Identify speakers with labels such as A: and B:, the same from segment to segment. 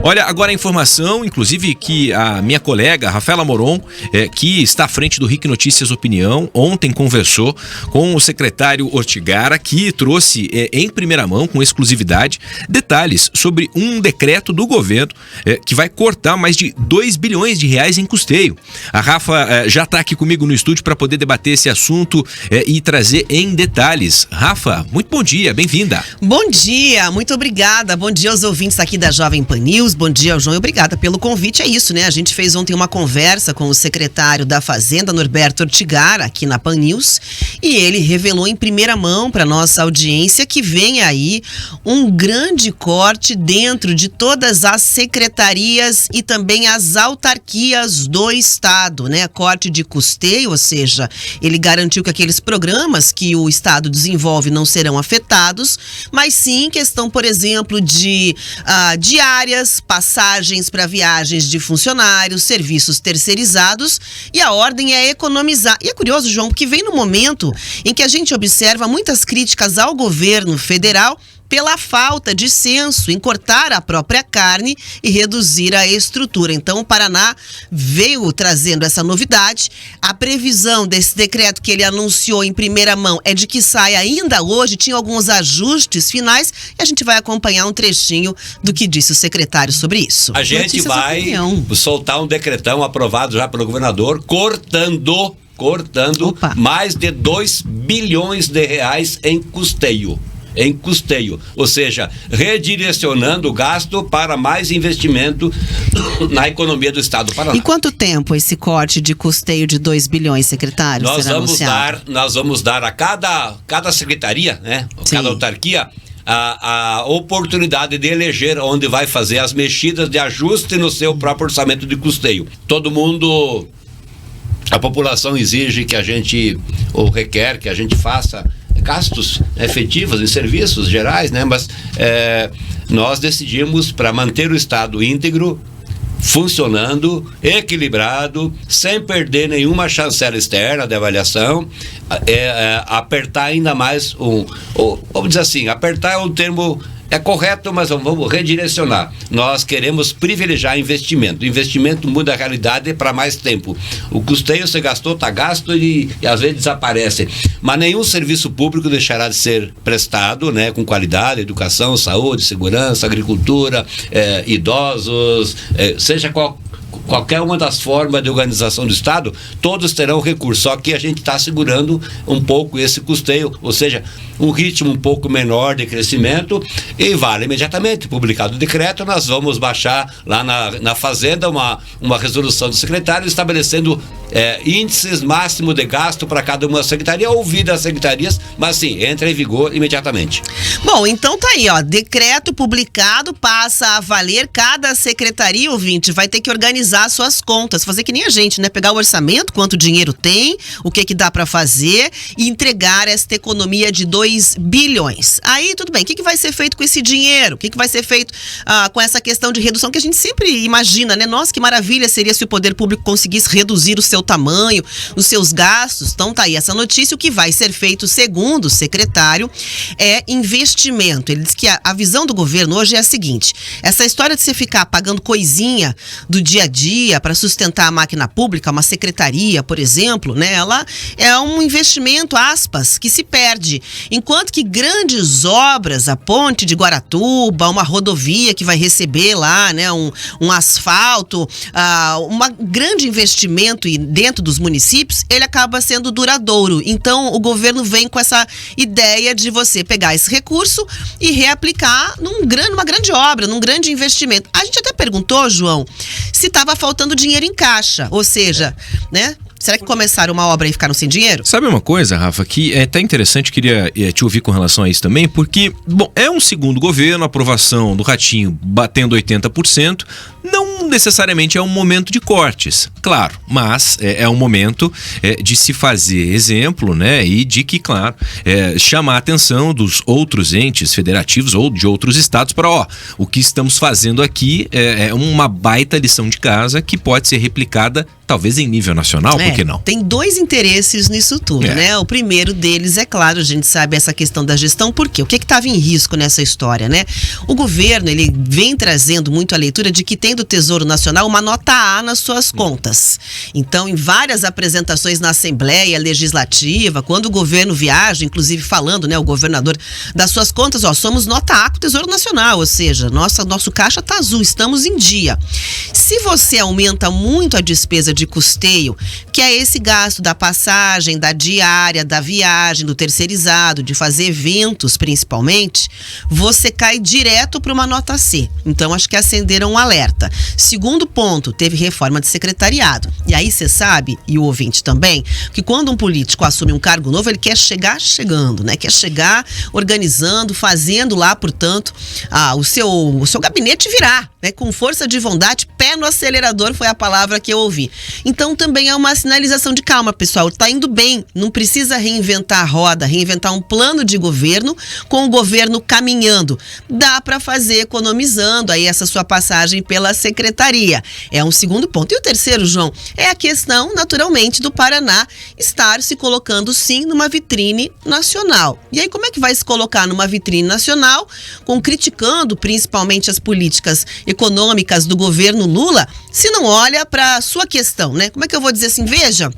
A: Olha, agora a informação, inclusive, que a minha colega, Rafaela Moron, que está à frente do RIC Notícias Opinião, ontem conversou com o secretário Ortigara, que trouxe em primeira mão, com exclusividade, detalhes sobre um decreto do governo que vai cortar mais de 2 bilhões de reais em custeio. A Rafa já está aqui comigo no estúdio para poder debater esse assunto e trazer em detalhes. Rafa, muito bom dia, bem-vinda.
B: Bom dia, muito obrigada. Bom dia aos ouvintes aqui da Jovem Pan News. Bom dia, João, e obrigada pelo convite. É isso, né? A gente fez ontem uma conversa com o secretário da Fazenda, Norberto Ortigara, aqui na Pan News, e ele revelou em primeira mão para nossa audiência que vem aí um grande corte dentro de todas as secretarias e também as autarquias do estado, né? Corte de custeio, ou seja, ele garantiu que aqueles programas que o estado desenvolve não serão afetados, mas sim questão, por exemplo, de diárias, passagens para viagens de funcionários, serviços terceirizados, e a ordem é economizar. E é curioso, João, porque vem no momento em que a gente observa muitas críticas ao governo federal pela falta de senso em cortar a própria carne e reduzir a estrutura. Então, o Paraná veio trazendo essa novidade. A previsão desse decreto que ele anunciou em primeira mão é de que saia ainda hoje, tinha alguns ajustes finais, e a gente vai acompanhar um trechinho do que disse o secretário sobre isso.
C: A gente vai soltar um decretão aprovado já pelo governador, cortando mais de 2 bilhões de reais em custeio, ou seja, redirecionando o gasto para mais investimento na economia do estado do Paraná.
B: E quanto tempo esse corte de custeio de 2 bilhões, secretário,
C: Nós vamos dar a cada secretaria, né, cada autarquia, a oportunidade de eleger onde vai fazer as mexidas de ajuste no seu próprio orçamento de custeio. A população exige que a gente, ou requer que a gente faça gastos efetivos em serviços gerais, né? Mas nós decidimos, para manter o estado íntegro, funcionando, equilibrado, sem perder nenhuma chancela externa de avaliação, apertar ainda mais vamos dizer assim, apertar é um termo correto, mas vamos redirecionar. Nós queremos privilegiar investimento. Investimento muda a realidade para mais tempo. O custeio você gastou, está gasto e às vezes desaparece. Mas nenhum serviço público deixará de ser prestado, né, com qualidade, educação, saúde, segurança, agricultura, idosos, seja qualquer uma das formas de organização do estado, todos terão recurso, só que a gente está segurando um pouco esse custeio, ou seja, um ritmo um pouco menor de crescimento, e vale imediatamente, publicado o decreto, nós vamos baixar lá na Fazenda uma resolução do secretário estabelecendo índices máximo de gasto para cada uma secretaria, ouvir as secretarias, mas sim, entra em vigor imediatamente.
B: Bom, então tá aí, ó, decreto publicado, passa a valer, cada secretaria, ouvinte, vai ter que organizar suas contas, fazer que nem a gente, né? Pegar o orçamento, quanto dinheiro tem, o que dá para fazer e entregar esta economia de 2 bilhões. Aí, tudo bem, o que vai ser feito com esse dinheiro? O que vai ser feito com essa questão de redução que a gente sempre imagina, né? Nossa, que maravilha seria se o poder público conseguisse reduzir o seu tamanho, os seus gastos. Então tá aí essa notícia. O que vai ser feito, segundo o secretário, é investimento. Ele diz que a visão do governo hoje é a seguinte: essa história de você ficar pagando coisinha do dia a dia para sustentar a máquina pública, uma secretaria, por exemplo, né? Ela é um investimento, aspas, que se perde. Enquanto que grandes obras, a ponte de Guaratuba, uma rodovia que vai receber lá, né, um asfalto, um grande investimento dentro dos municípios, ele acaba sendo duradouro. Então, o governo vem com essa ideia de você pegar esse recurso e reaplicar numa grande obra, num grande investimento. A gente até perguntou, João, se estava faltando dinheiro em caixa, ou seja, né? Será que começaram uma obra e ficaram sem dinheiro?
A: Sabe uma coisa, Rafa, que é até interessante, queria te ouvir com relação a isso também, porque, bom, é um segundo governo, aprovação do Ratinho batendo 80%, não necessariamente é um momento de cortes, claro, mas é um momento de se fazer exemplo, né, e de que, claro, chamar a atenção dos outros entes federativos ou de outros estados para, o que estamos fazendo aqui é uma baita lição de casa que pode ser replicada talvez em nível nacional, por que não?
B: Tem dois interesses nisso tudo, né? O primeiro deles, é claro, a gente sabe essa questão da gestão, por quê? O que estava em risco nessa história, né? O governo, ele vem trazendo muito a leitura de que tem do Tesouro Nacional uma nota A nas suas contas. Então, em várias apresentações na Assembleia Legislativa, quando o governo viaja, inclusive falando, né, o governador, das suas contas, somos nota A com o Tesouro Nacional, ou seja, nosso caixa tá azul, estamos em dia. Se você aumenta muito a despesa de custeio, que é esse gasto da passagem, da diária, da viagem, do terceirizado, de fazer eventos principalmente, você cai direto para uma nota C. Então, acho que acenderam um alerta. Segundo ponto, teve reforma de secretariado. E aí você sabe, e o ouvinte também, que quando um político assume um cargo novo, ele quer chegar chegando, né? Quer chegar organizando, fazendo lá, portanto, o seu gabinete virar, né? Com força de vontade, pé no acelerador foi a palavra que eu ouvi. Então também é uma sinalização de calma, pessoal, tá indo bem, não precisa reinventar a roda, reinventar um plano de governo com o governo caminhando. Dá para fazer economizando aí essa sua passagem pela secretaria. É um segundo ponto. E o terceiro, João, é a questão, naturalmente, do Paraná estar se colocando, sim, numa vitrine nacional. E aí, como é que vai se colocar numa vitrine nacional, criticando principalmente as políticas econômicas do governo Lula, se não olha para a sua questão, né? Como é que eu vou dizer assim? Veja,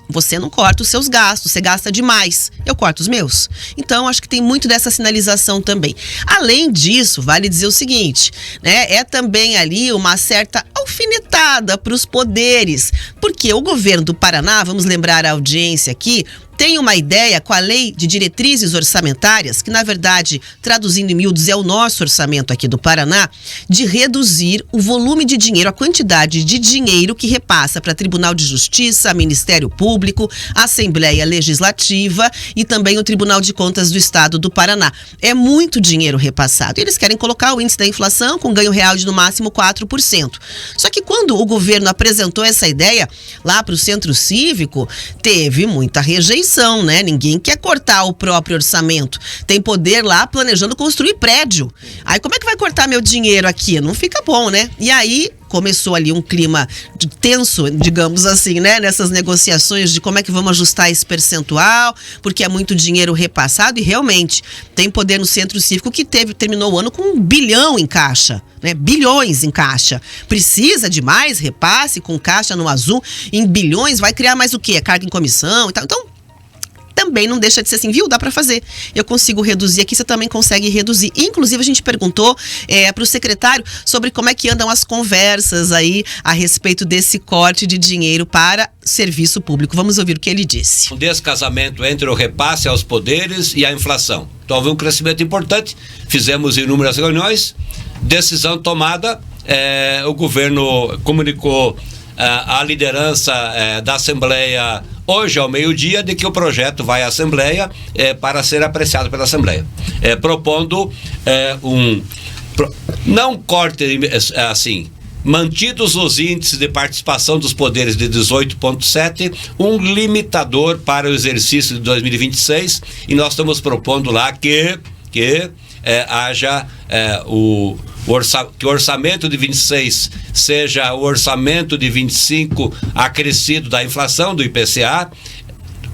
B: você não corta os seus gastos, você gasta demais, eu corto os meus. Então, acho que tem muito dessa sinalização também. Além disso, vale dizer o seguinte, né? É também ali uma certa alfinetada para os poderes, porque o governo do Paraná, vamos lembrar a audiência aqui, tem uma ideia com a lei de diretrizes orçamentárias, que na verdade, traduzindo em miúdos, é o nosso orçamento aqui do Paraná, de reduzir o volume de dinheiro, a quantidade de dinheiro que repassa para Tribunal de Justiça, Ministério Público, Assembleia Legislativa e também o Tribunal de Contas do Estado do Paraná. É muito dinheiro repassado. E eles querem colocar o índice da inflação com ganho real de no máximo 4%. Só que quando o governo apresentou essa ideia lá para o Centro Cívico, teve muita rejeição. Né? Ninguém quer cortar o próprio orçamento. Tem poder lá planejando construir prédio. Aí como é que vai cortar meu dinheiro aqui? Não fica bom, né? E aí começou ali um clima tenso, digamos assim, né? Nessas negociações de como é que vamos ajustar esse percentual, porque é muito dinheiro repassado e realmente tem poder no Centro Cívico que terminou o ano com 1 bilhão em caixa, né? Bilhões em caixa. Precisa de mais repasse com caixa no azul em bilhões, vai criar mais o quê? Carga em comissão e tal. Então, também não deixa de ser assim, viu? Dá para fazer. Eu consigo reduzir aqui, você também consegue reduzir. Inclusive, a gente perguntou para o secretário sobre como é que andam as conversas aí a respeito desse corte de dinheiro para serviço público. Vamos ouvir o que ele disse.
C: Um descasamento entre o repasse aos poderes e a inflação. Então, houve um crescimento importante, fizemos inúmeras reuniões, decisão tomada, o governo comunicou a liderança da Assembleia hoje ao meio-dia de que o projeto vai à Assembleia para ser apreciado pela Assembleia, propondo não corte assim, mantidos os índices de participação dos poderes de 18,7, um limitador para o exercício de 2026, e nós estamos propondo lá que haja que o orçamento de 26 seja o orçamento de 25 acrescido da inflação do IPCA,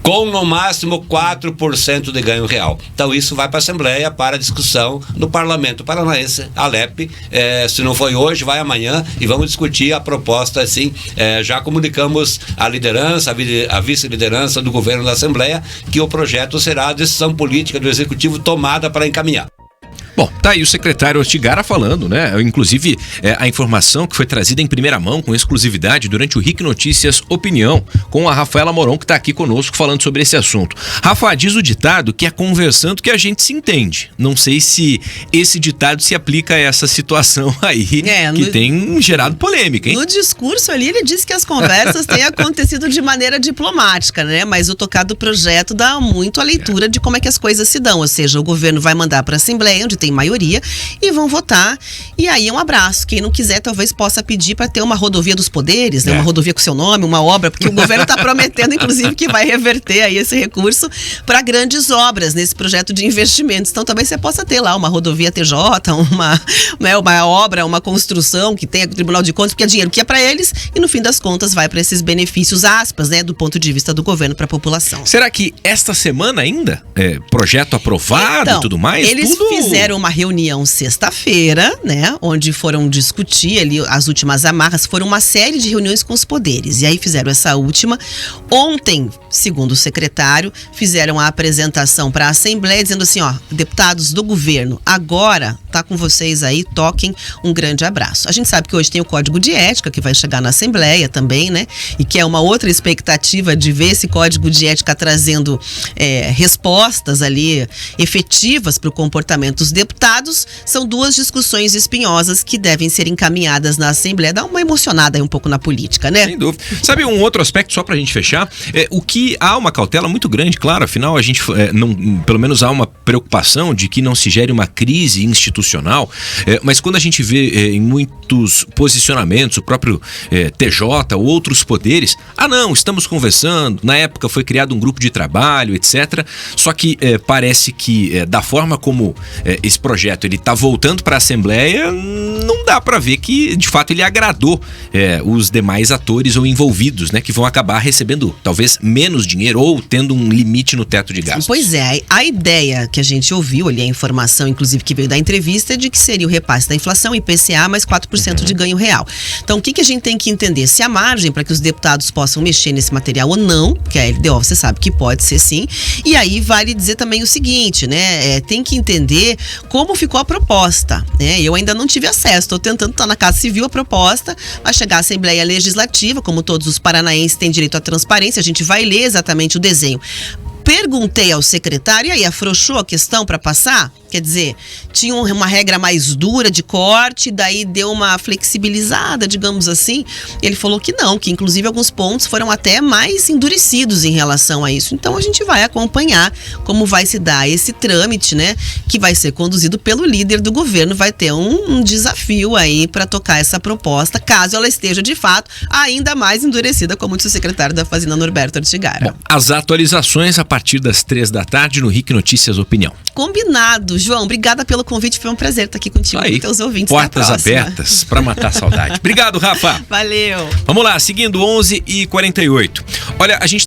C: com no máximo 4% de ganho real. Então isso vai para a Assembleia para discussão no Parlamento Paranaense, ALEP, se não foi hoje, vai amanhã, e vamos discutir a proposta assim. Já comunicamos à liderança, a vice-liderança do governo da Assembleia, que o projeto será a decisão política do Executivo tomada para encaminhar.
A: Bom, tá aí o secretário Ortigara falando, né? Inclusive, a informação que foi trazida em primeira mão, com exclusividade, durante o RIC Notícias Opinião, com a Rafaela Moron, que está aqui conosco falando sobre esse assunto. Rafa, diz o ditado que é conversando que a gente se entende. Não sei se esse ditado se aplica a essa situação aí, que tem gerado polêmica, hein?
B: No discurso ali, ele disse que as conversas têm acontecido de maneira diplomática, né? Mas o tocado projeto dá muito a leitura de como é que as coisas se dão. Ou seja, o governo vai mandar para a Assembleia, onde tem têm maioria, e vão votar. E aí é um abraço. Quem não quiser, talvez possa pedir para ter uma rodovia dos poderes, né? Uma rodovia com seu nome, uma obra, porque o governo está prometendo, inclusive, que vai reverter aí esse recurso para grandes obras nesse projeto de investimentos. Então, talvez você possa ter lá uma rodovia TJ, uma obra, uma construção que tenha o Tribunal de Contas, porque é dinheiro que é para eles e, no fim das contas, vai para esses benefícios, aspas, né, do ponto de vista do governo para a população.
A: Será que esta semana ainda, projeto aprovado e tudo mais?
B: Eles fizeram uma reunião sexta-feira, né, onde foram discutir ali as últimas amarras, foram uma série de reuniões com os poderes, e aí fizeram essa última. Ontem, segundo o secretário, fizeram a apresentação para a Assembleia, dizendo assim, ó, deputados do governo, agora tá com vocês aí, toquem, um grande abraço. A gente sabe que hoje tem o Código de Ética, que vai chegar na Assembleia também, né, e que é uma outra expectativa de ver esse Código de Ética trazendo respostas ali efetivas para o comportamento dos deputados. São duas discussões espinhosas que devem ser encaminhadas na Assembleia. Dá uma emocionada aí um pouco na política, né?
A: Sem dúvida. Sabe um outro aspecto, só pra gente fechar? O que há uma cautela muito grande, claro, afinal a gente, pelo menos há uma preocupação de que não se gere uma crise institucional, mas quando a gente vê em muitos posicionamentos, o próprio TJ ou outros poderes, não, estamos conversando, na época foi criado um grupo de trabalho, etc. Só que parece que da forma como esse projeto ele está voltando para a Assembleia, não dá para ver que de fato ele agradou os demais atores ou envolvidos, né, que vão acabar recebendo talvez menos dinheiro ou tendo um limite no teto de gastos.
B: Pois é, a ideia que a gente ouviu ali, a informação inclusive que veio da entrevista, é de que seria o repasse da inflação, IPCA mais 4% de ganho real. Então o que a gente tem que entender? Se há margem para que os deputados possam mexer nesse material ou não, que a LDO você sabe que pode ser sim, e aí vale dizer também o seguinte, né, tem que entender como ficou a proposta, né, eu ainda não tive acesso, estou tentando estar na Casa Civil a proposta, vai chegar à Assembleia Legislativa, como todos os paranaenses têm direito à transparência, a gente vai ler exatamente o desenho. Perguntei ao secretário, e aí afrouxou a questão para passar? Quer dizer, tinha uma regra mais dura de corte, daí deu uma flexibilizada, digamos assim. Ele falou que não, que inclusive alguns pontos foram até mais endurecidos em relação a isso. Então a gente vai acompanhar como vai se dar esse trâmite, né? Que vai ser conduzido pelo líder do governo. Vai ter um desafio aí para tocar essa proposta, caso ela esteja de fato ainda mais endurecida, como disse o secretário da Fazenda, Norberto Ortigara.
A: Bom, as atualizações a partir das 15h no RIC Notícias Opinião.
B: Combinado. João, obrigada pelo convite, foi um prazer estar aqui contigo e com teus ouvintes.
A: Portas abertas para matar a saudade. Obrigado, Rafa.
B: Valeu.
A: Vamos lá, seguindo 11h48. Olha, a gente